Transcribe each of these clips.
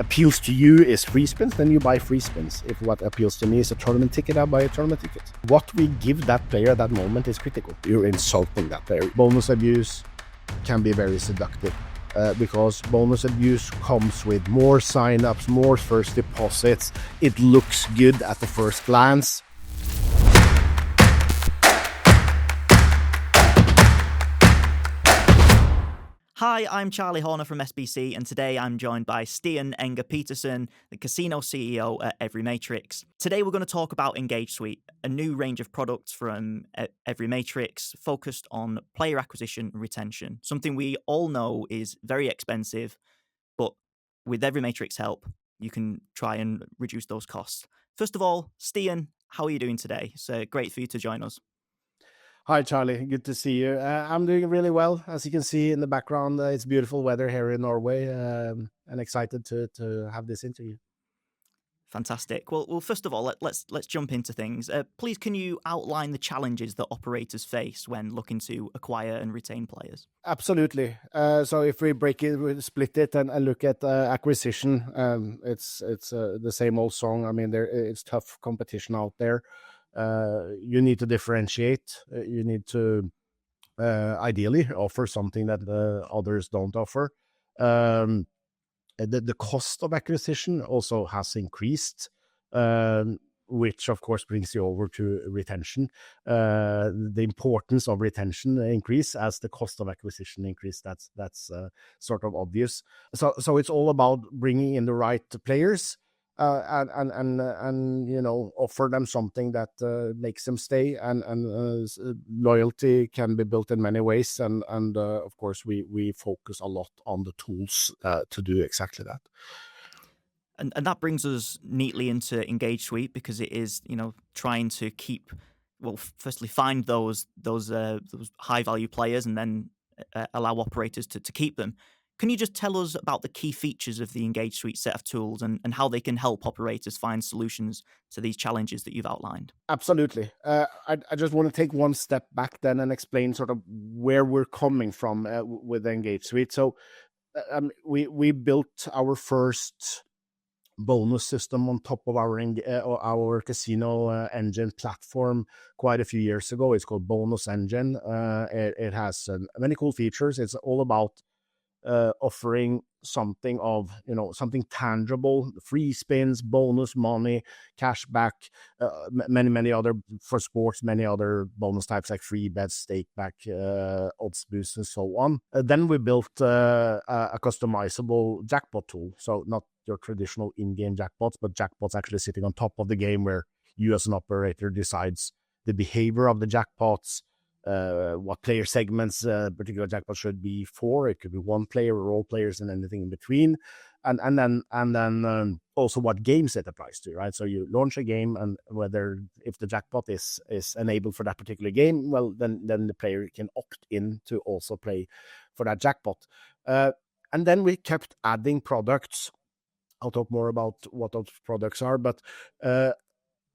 appeals to you is free spins, then you buy free spins. If what appeals to me is a tournament ticket, I buy a tournament ticket. What we give that player at that moment is critical. You're insulting that player. Bonus abuse can be very seductive because bonus abuse comes with more sign-ups, more first deposits. It looks good at the first glance. Hi, I'm Charlie Horner from SBC, and today I'm joined by Stian Enger Pettersen, the casino CEO at EveryMatrix. Today we're going to talk about EngageSuite, a new range of products from EveryMatrix focused on player acquisition and retention, something we all know is very expensive, but with EveryMatrix help, you can try and reduce those costs. First of all, Stian, how are you doing today? It's great for you to join us. Hi, Charlie. Good to see you. I'm doing really well. As you can see in the background, it's beautiful weather here in Norway, and excited to have this interview. Fantastic. Well, first of all, let's jump into things. Please, can you outline the challenges that operators face when looking to acquire and retain players? Absolutely. So if we split it and look at acquisition, it's the same old song. I mean, it's tough competition out there. You need to differentiate. You need to ideally offer something that others don't offer. The cost of acquisition also has increased, which of course brings you over to retention. The importance of retention increase as the cost of acquisition increase. That's sort of obvious. So it's all about bringing in the right players. And you know, offer them something that makes them stay, and loyalty can be built in many ways, and of course we focus a lot on the tools to do exactly that. And that brings us neatly into EngageSuite, because it is, you know, trying to keep, well, firstly find those high value players, and then allow operators to keep them. Can you just tell us about the key features of the EngageSuite set of tools and how they can help operators find solutions to these challenges that you've outlined? Absolutely. I just want to take one step back then and explain sort of where we're coming from with EngageSuite. So we built our first bonus system on top of our casino engine platform quite a few years ago. It's called Bonus Engine. It has many cool features. It's all about offering something of, you know, something tangible, free spins, bonus money, cash back, many other for sports, many other bonus types like free bets, stake back, odds boosts, and so on. Then we built a customizable jackpot tool. So not your traditional in-game jackpots, but jackpots actually sitting on top of the game, where you as an operator decides the behavior of the jackpots, what player segments particular jackpot should be for. It could be one player or all players and anything in between, and then also what games it applies to, right? So you launch a game, and if the jackpot is enabled for that particular game, well, then the player can opt in to also play for that jackpot. And then we kept adding products. I'll talk more about what those products are, but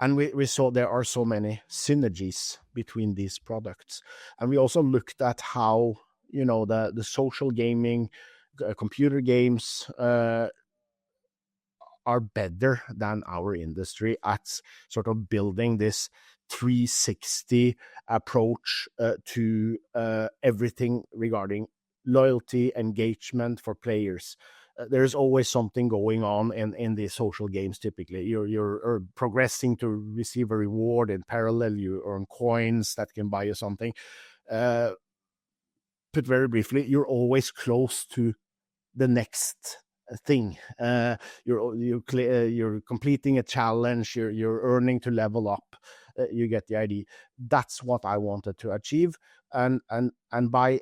and we saw there are so many synergies between these products. And we also looked at how, you know, the social gaming, computer games are better than our industry at sort of building this 360 approach to everything regarding loyalty, engagement for players. There's always something going on in the social games. Typically, you're progressing to receive a reward. In parallel, you earn coins that can buy you something. Put very briefly, you're always close to the next thing. You're completing a challenge. You're earning to level up. You get the idea. That's what I wanted to achieve, and by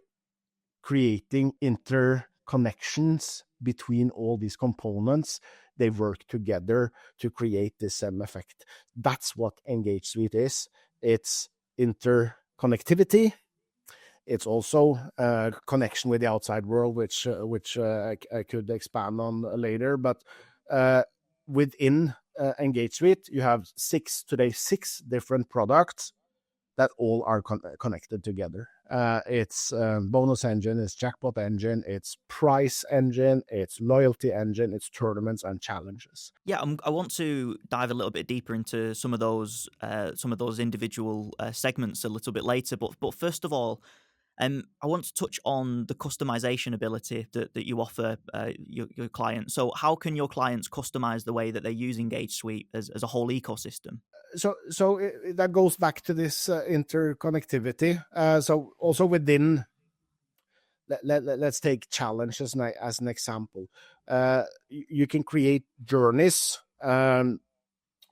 creating interconnections between all these components, they work together to create the same effect. That's what EngageSuite is. It's interconnectivity. It's also connection with the outside world, which I could expand on later. But within EngageSuite, you have six different products that all are connected together. It's bonus engine, it's jackpot engine, it's price engine, it's loyalty engine, it's tournaments and challenges. Yeah, I want to dive a little bit deeper into some of those individual segments a little bit later. But first of all, I want to touch on the customization ability that you offer your clients. So how can your clients customize the way that they use EngageSuite as a whole ecosystem? So that goes back to this interconnectivity. So also within, let's take challenges as an example. You can create journeys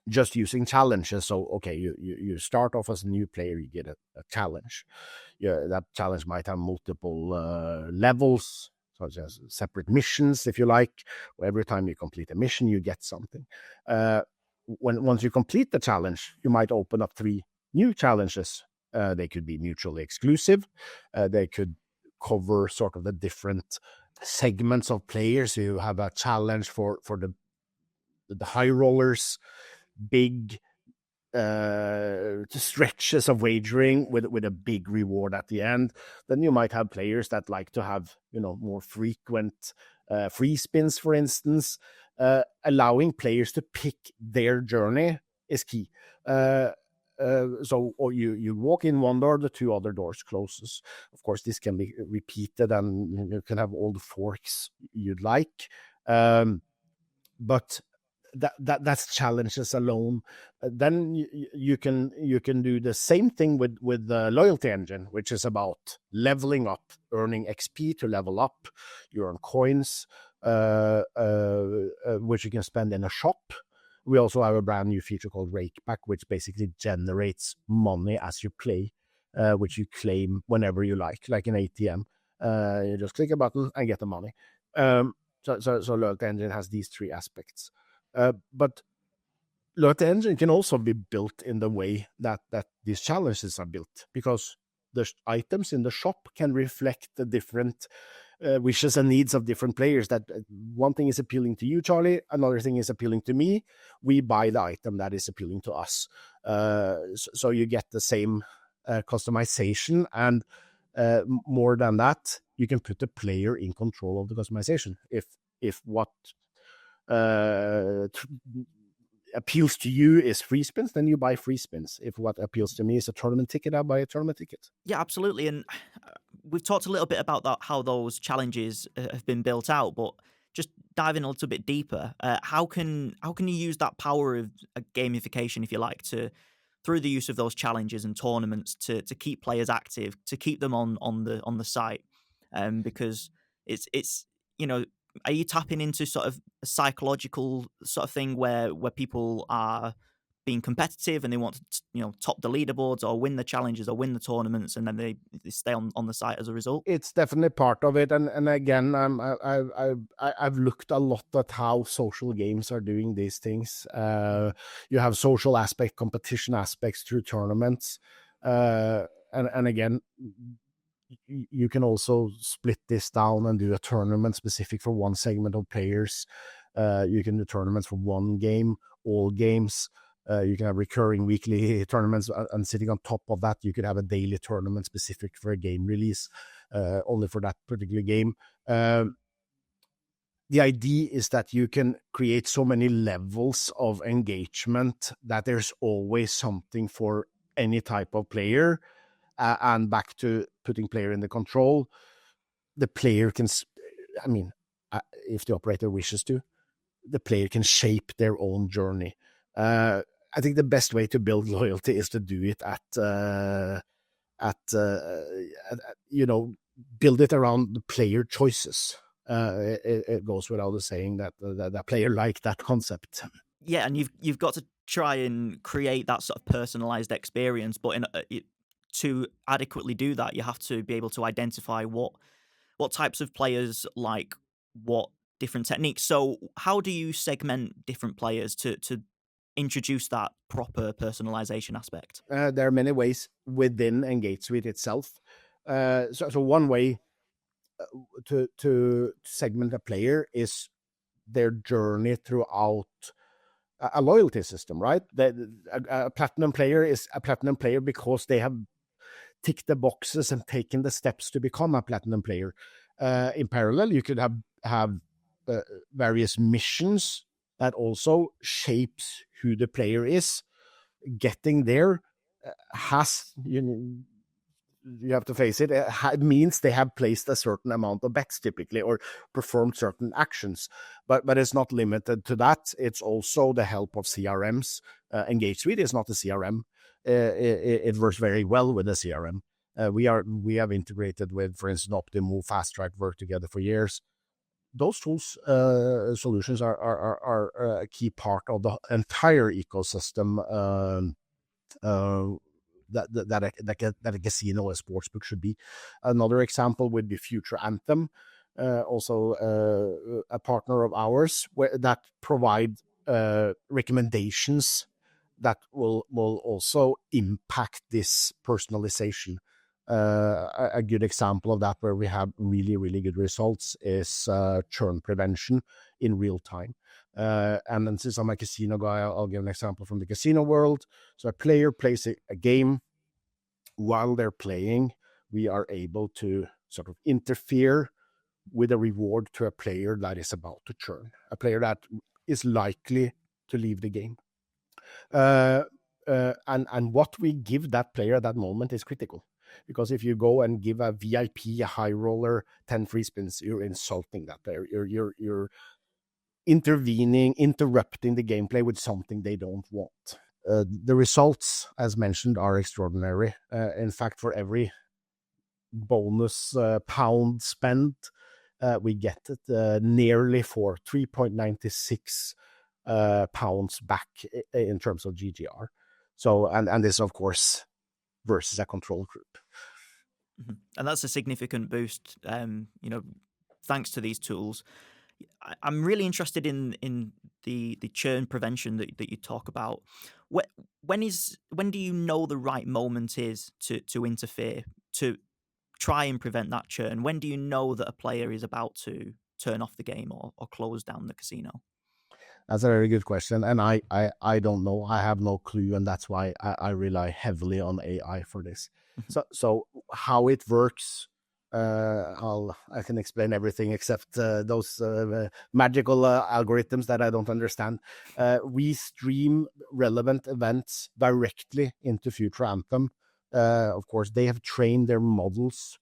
just using challenges. So, okay, you start off as a new player, you get a challenge. That challenge might have multiple levels, such as separate missions, if you like. Every time you complete a mission, you get something. Once you complete the challenge, you might open up 3 new challenges. They could be mutually exclusive. They could cover sort of the different segments of players. You have a challenge for the high rollers, big stretches of wagering with a big reward at the end. Then you might have players that like to have more frequent free spins, for instance. Allowing players to pick their journey is key. So, or you walk in one door, the 2 other doors closes. Of course, this can be repeated, and you can have all the forks you'd like. But that's challenges alone. Then you can do the same thing with the loyalty engine, which is about leveling up, earning XP to level up. You earn coins, which you can spend in a shop. We also have a brand new feature called Rakeback, which basically generates money as you play, which you claim whenever you like an ATM. You just click a button and get the money. So loyalty engine has these 3 aspects. But loyalty engine can also be built in the way that these challenges are built, because the items in the shop can reflect the different wishes and needs of different players. That one thing is appealing to you, Charlie, another thing is appealing to me. We buy the item that is appealing to us. So you get the same customization, and more than that, you can put the player in control of the customization. If what appeals to you is free spins, then you buy free spins. If what appeals to me is a tournament ticket, I buy a tournament ticket. Yeah, absolutely. And we've talked a little bit about that, how those challenges have been built out, but just diving a little bit deeper, how can you use that power of gamification, if you like, through the use of those challenges and tournaments to keep players active, to keep them on the site, because it's are you tapping into sort of a psychological sort of thing where people are being competitive and they want to top the leaderboards or win the challenges or win the tournaments, and then they stay on the site as a result? It's definitely part of it, and again, I've looked a lot at how social games are doing these things. You have social aspect, competition aspects through tournaments, and again, you can also split this down and do a tournament specific for one segment of players. You can do tournaments for one game, all games. You can have recurring weekly tournaments, and sitting on top of that, you could have a daily tournament specific for a game release, only for that particular game. The idea is that you can create so many levels of engagement that there's always something for any type of player. And back to putting player in the control, the player can, if the operator wishes to, the player can shape their own journey. I think the best way to build loyalty is to do it build it around the player choices. It goes without saying that the player like that concept. Yeah, and you've got to try and create that sort of personalized experience, but to adequately do that, you have to be able to identify what types of players like what different techniques. So how do you segment different players to introduce that proper personalization aspect? There are many ways within EngageSuite itself. So one way to segment a player is their journey throughout a loyalty system, right? A platinum player is a platinum player because they have ticked the boxes and taken the steps to become a platinum player. In parallel, you could have various missions that also shapes who the player is. Getting there has, you have to face it, it means they have placed a certain amount of bets typically, or performed certain actions. But it's not limited to that. It's also the help of CRMs. EngageSuite is not a CRM. It works very well with a CRM. We have integrated with, for instance, Optimo, Fast Track, worked together for years. Those tools, solutions are a key part of the entire ecosystem that a casino or sportsbook should be. Another example would be Future Anthem, also a partner of ours that provide recommendations that will also impact this personalization. A good example of that where we have really, really good results is churn prevention in real time. And then since I'm a casino guy, I'll give an example from the casino world. So a player plays a game. While they're playing, we are able to sort of interfere with a reward to a player that is about to churn, a player that is likely to leave the game. And what we give that player at that moment is critical. Because if you go and give a VIP, a high roller, 10 free spins, you're insulting that player. You're intervening, interrupting the gameplay with something they don't want. The results, as mentioned, are extraordinary. In fact, for every bonus pound spent, we get it nearly for 3.96 pounds back in terms of GGR. So, and this, of course, versus a control group. And that's a significant boost, thanks to these tools. I'm really interested in the churn prevention that you talk about. When do you know the right moment is to interfere, to try and prevent that churn? When do you know that a player is about to turn off the game or close down the casino? That's a very good question, and I don't know. I have no clue, and that's why I rely heavily on AI for this. So how it works, I can explain everything except those magical algorithms that I don't understand. We stream relevant events directly into Future Anthem. Of course, they have trained their models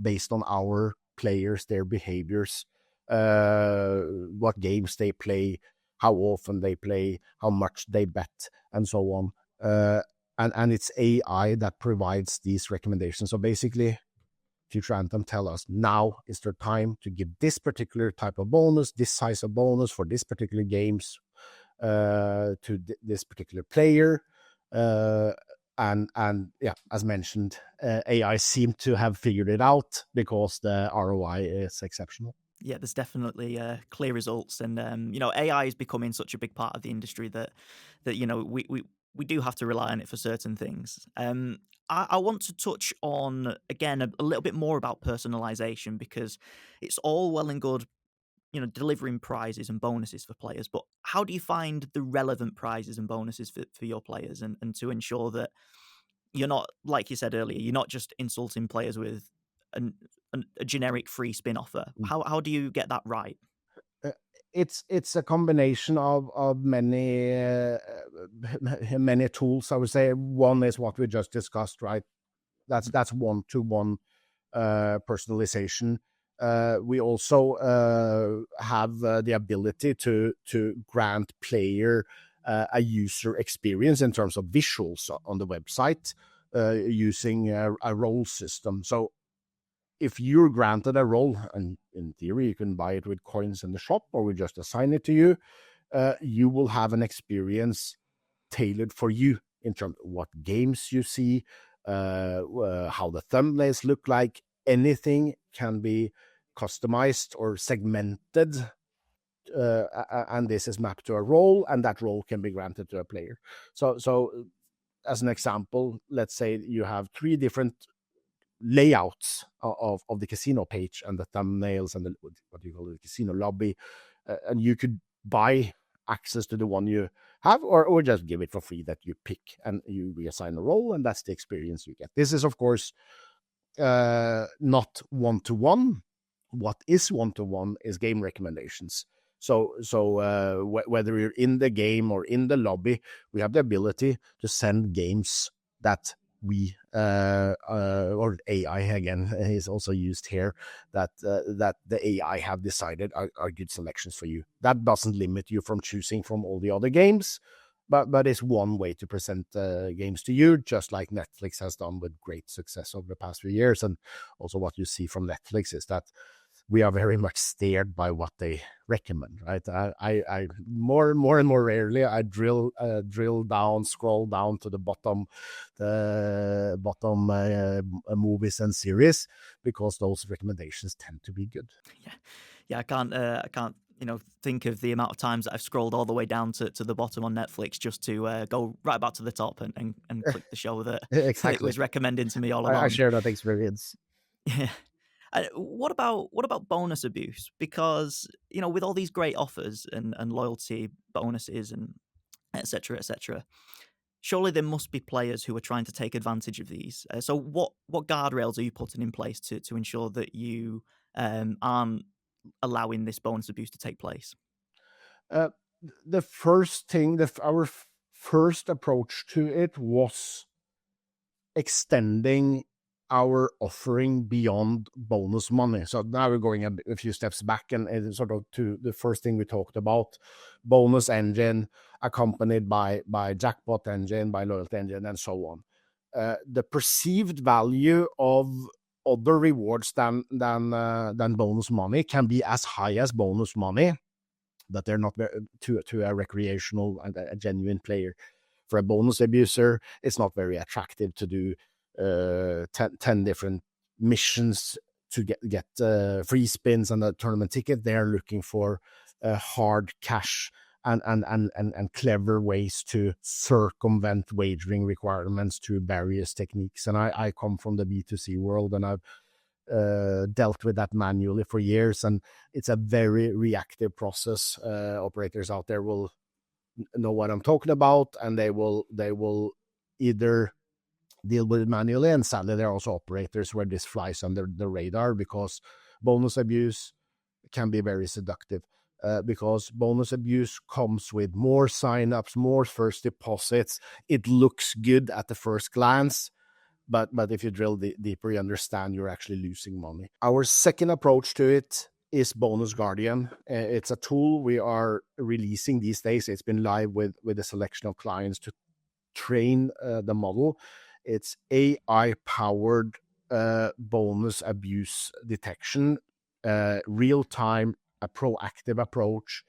based on our players, their behaviors, what games they play, how often they play, how much they bet, and so on. And it's AI that provides these recommendations. So basically, Future Anthem tell us now is the time to give this particular type of bonus, this size of bonus for this particular games to this particular player. And yeah, as mentioned, AI seem to have figured it out because the ROI is exceptional. Yeah, there's definitely clear results, and AI is becoming such a big part of the industry that we do have to rely on it for certain things. I want to touch on again a little bit more about personalization, because it's all well and good, delivering prizes and bonuses for players, but how do you find the relevant prizes and bonuses for your players, and to ensure that you're not, like you said earlier, you're not just insulting players with a generic free spin offer? How do you get that right? It's a combination of many many tools. I would say one is what we just discussed, right? That's one-to-one personalization. We also have the ability to grant player a user experience in terms of visuals on the website using a role system. So if you're granted a role, and in theory you can buy it with coins in the shop, or we just assign it to you, you will have an experience tailored for you in terms of what games you see, how the thumbnails look like. Anything can be customized or segmented, and this is mapped to a role, and that role can be granted to a player. So as an example, let's say you have 3 different layouts of the casino page and the thumbnails and what you call the casino lobby, and you could buy access to the one you have, or just give it for free that you pick and you reassign a role, and that's the experience you get. This is, of course, not one-to-one. What is one-to-one is game recommendations. So whether you're in the game or in the lobby, we have the ability to send games that we or AI again is also used here, that the AI have decided are good selections for you. That doesn't limit you from choosing from all the other games, but it's one way to present games to you, just like Netflix has done with great success over the past few years. And also what you see from Netflix is that we are very much steered by what they recommend, right? I more and more rarely I drill down, scroll down to the bottom movies and series, because those recommendations tend to be good. Yeah, I can't think of the amount of times that I've scrolled all the way down to the bottom on Netflix just to go right back to the top and click the show that Exactly. it was recommending to me all I along. share that experience. Yeah. What about bonus abuse? Because with all these great offers and loyalty bonuses and etc. etc. Surely there must be players who are trying to take advantage of these. So what guardrails are you putting in place to ensure that you aren't allowing this bonus abuse to take place? The first thing, our first approach to it was extending our offering beyond bonus money. So now we're going a few steps back, and sort of to the first thing we talked about: bonus engine accompanied by jackpot engine, by loyalty engine, and so on. The perceived value of other rewards than bonus money can be as high as bonus money, but they're not to a recreational and a genuine player. For a bonus abuser, it's not very attractive to do 10 different missions to get free spins and a tournament ticket. They're looking for hard cash and clever ways to circumvent wagering requirements through various techniques. And I come from the B2C world, and I've dealt with that manually for years, and it's a very reactive process. Operators out there will know what I'm talking about, and they will either deal with it manually, and sadly there are also operators where this flies under the radar, because bonus abuse can be very seductive. Because bonus abuse comes with more signups, more first deposits. It looks good at the first glance, but if you drill deeper, you understand you're actually losing money. Our second approach to it is Bonus Guardian. It's a tool we are releasing these days. It's been live with a selection of clients to train the model. It's AI-powered bonus abuse detection, real-time, a proactive approach,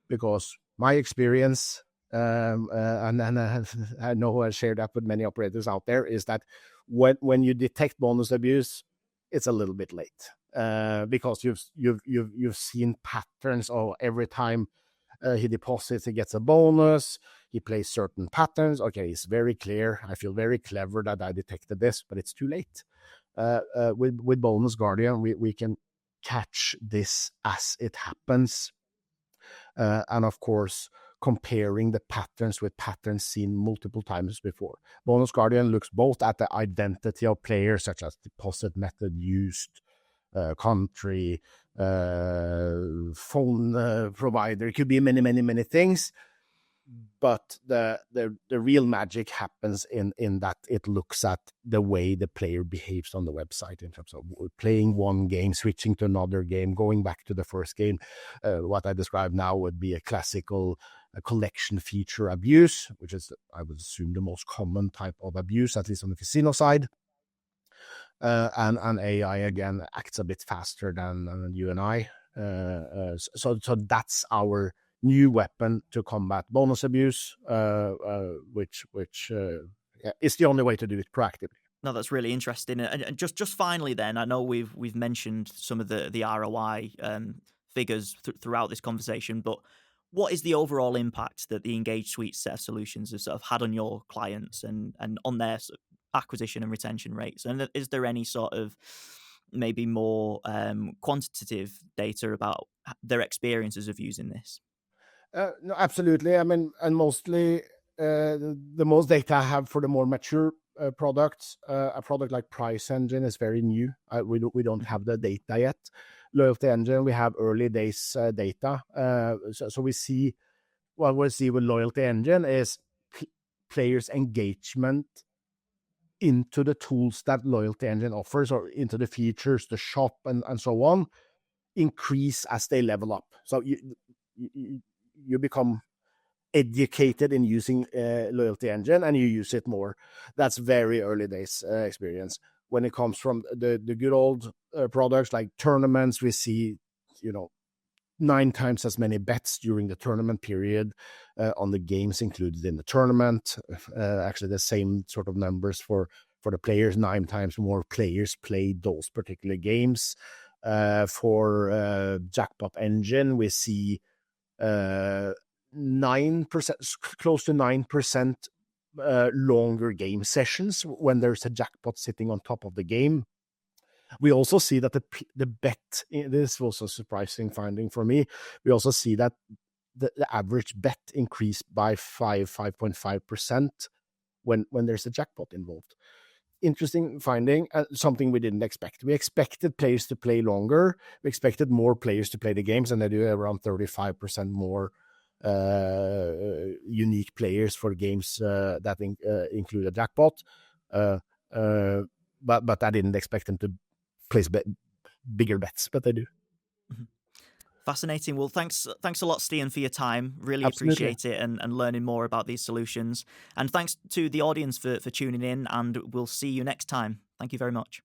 because my experience, and I know I shared that with many operators out there, is that when you detect bonus abuse, it's a little bit late, because you've seen patterns. Oh, every time he deposits, he gets a bonus. He plays certain patterns. Okay, it's very clear. I feel very clever that I detected this, but it's too late. With Bonus Guardian, we can catch this as it happens. And of course, comparing the patterns with patterns seen multiple times before. Bonus Guardian looks both at the identity of players, such as deposit method used, country, phone provider. It could be many things. But the real magic happens in that it looks at the way the player behaves on the website, in terms of playing one game, switching to another game, going back to the first game. What I describe now would be a classical collection feature abuse, which is, I would assume, the most common type of abuse, at least on the casino side. And AI again acts a bit faster than you and I. So that's our new weapon to combat bonus abuse, which is the only way to do it proactively. No, that's really interesting. And just finally, then, I know we've mentioned some of the ROI figures throughout this conversation, but what is the overall impact that the EngageSuite set of solutions has sort of had on your clients and on their acquisition and retention rates? And is there any sort of maybe more quantitative data about their experiences of using this? No, absolutely. I mean, and mostly the most data I have for the more mature products. A product like Price Engine is very new. We don't have the data yet. Loyalty Engine, we have early days data. So we see what we see with Loyalty Engine is players' engagement into the tools that Loyalty Engine offers, or into the features, the shop, and so on, increase as they level up. So you become educated in using Loyalty Engine, and you use it more. That's very early days experience. When it comes from the good old products like tournaments, we see 9 times as many bets during the tournament period on the games included in the tournament. Actually, the same sort of numbers for the players. 9 times more players played those particular games. For Jackpot Engine, we see 9%, close to 9% longer game sessions when there's a jackpot sitting on top of the game. We also see that the bet, this was a surprising finding for me. We also see that the average bet increased by 5.5% when there's a jackpot involved. Interesting finding, something we didn't expect. We expected players to play longer. We expected more players to play the games, and they do around 35% more unique players for games that include a jackpot. But I didn't expect them to place bigger bets, but they do. Fascinating. Well, thanks a lot, Stian, for your time. Really Absolutely. appreciate it, and learning more about these solutions. And thanks to the audience for tuning in, and we'll see you next time. Thank you very much.